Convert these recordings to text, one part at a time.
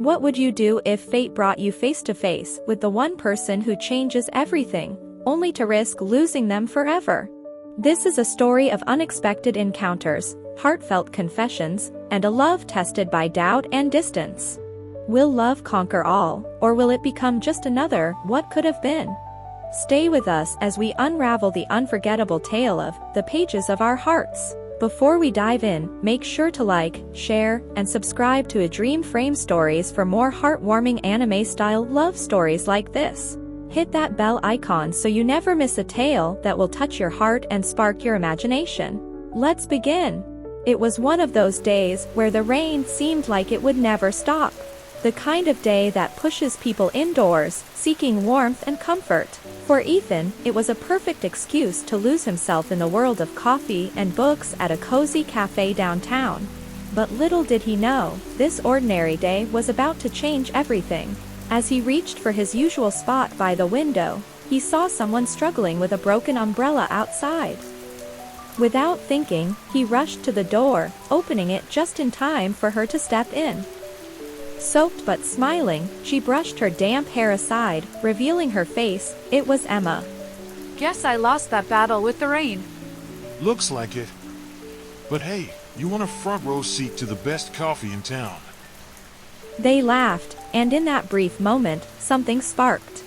What would you do if fate brought you face to face with the one person who changes everything, only to risk losing them forever? This is a story of unexpected encounters, heartfelt confessions, and a love tested by doubt and distance. Will love conquer all, or will it become just another "what could have been"? Stay with us as we unravel the unforgettable tale of the pages of our hearts. Before we dive in, make sure to like, share, and subscribe to DreamFrameStories for more heartwarming anime-style love stories like this. Hit that bell icon so you never miss a tale that will touch your heart and spark your imagination. Let's begin. It was one of those days where the rain seemed like it would never stop. The kind of day that pushes people indoors, seeking warmth and comfort. For Ethan, it was a perfect excuse to lose himself in the world of coffee and books at a cozy cafe downtown. But little did he know, this ordinary day was about to change everything. As he reached for his usual spot by the window, he saw someone struggling with a broken umbrella outside. Without thinking, he rushed to the door, opening it just in time for her to step in. Soaked but smiling, she brushed her damp hair aside, revealing her face. It was Emma. Guess I lost that battle with the rain. Looks like it. But hey, you want a front row seat to the best coffee in town. They laughed, and in that brief moment, something sparked.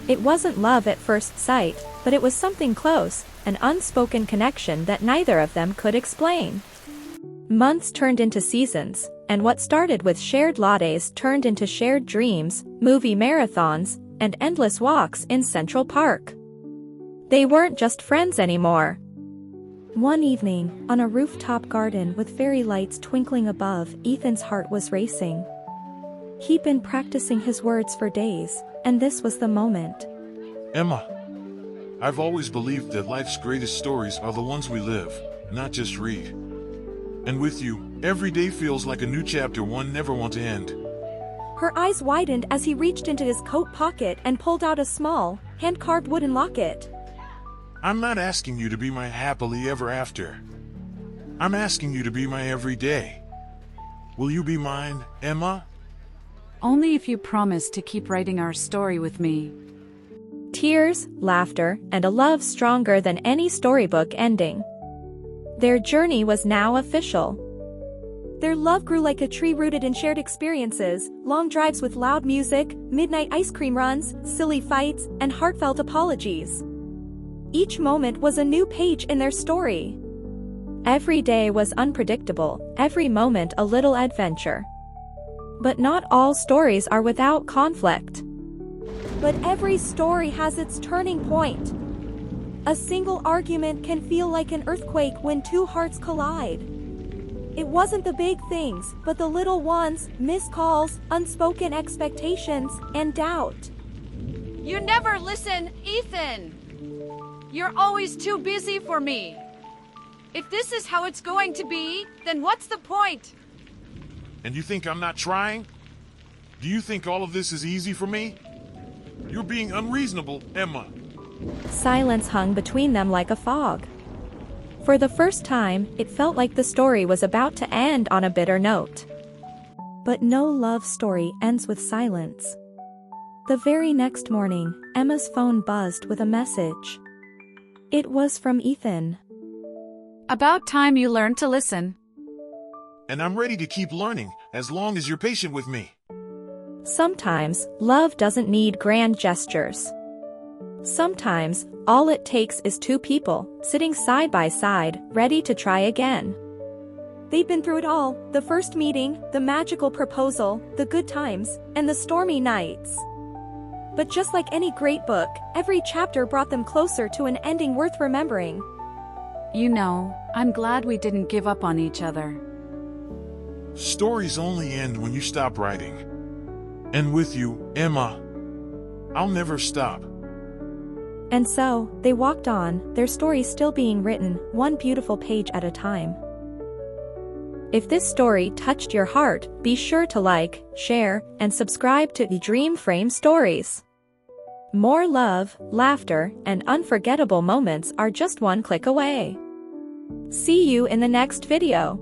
It wasn't love at first sight, but it was something close, an unspoken connection that neither of them could explain. Months turned into seasons, and what started with shared lattes turned into shared dreams, movie marathons, and endless walks in Central Park. They weren't just friends anymore. One evening, on a rooftop garden with fairy lights twinkling above, Ethan's heart was racing. He'd been practicing his words for days, and this was the moment. Emma, I've always believed that life's greatest stories are the ones we live, not just read. And with you, every day feels like a new chapter one never want to end. Her eyes widened as he reached into his coat pocket and pulled out a small, hand-carved wooden locket. I'm not asking you to be my happily ever after. I'm asking you to be my everyday. Will you be mine, Emma? Only if you promise to keep writing our story with me. Tears, laughter, and a love stronger than any storybook ending. Their journey was now official. Their love grew like a tree rooted in shared experiences, long drives with loud music, midnight ice cream runs, silly fights, and heartfelt apologies. Each moment was a new page in their story. Every day was unpredictable, every moment a little adventure. But not all stories are without conflict. But every story has its turning point. A single argument can feel like an earthquake when two hearts collide. It wasn't the big things, but the little ones, missed calls, unspoken expectations, and doubt. You never listen, Ethan! You're always too busy for me. If this is how it's going to be, then what's the point? And you think I'm not trying? Do you think all of this is easy for me? You're being unreasonable, Emma. Silence hung between them like a fog. For the first time, it felt like the story was about to end on a bitter note. But no love story ends with silence. The very next morning, Emma's phone buzzed with a message. It was from Ethan. About time you learned to listen. And I'm ready to keep learning, as long as you're patient with me. Sometimes, love doesn't need grand gestures. Sometimes, all it takes is two people, sitting side by side, ready to try again. They'd been through it all, the first meeting, the magical proposal, the good times, and the stormy nights. But just like any great book, every chapter brought them closer to an ending worth remembering. You know, I'm glad we didn't give up on each other. Stories only end when you stop writing. And with you, Emma, I'll never stop. And so, they walked on, their story still being written, one beautiful page at a time. If this story touched your heart, be sure to like, share, and subscribe to DreamFrameStories. More love, laughter, and unforgettable moments are just one click away. See you in the next video.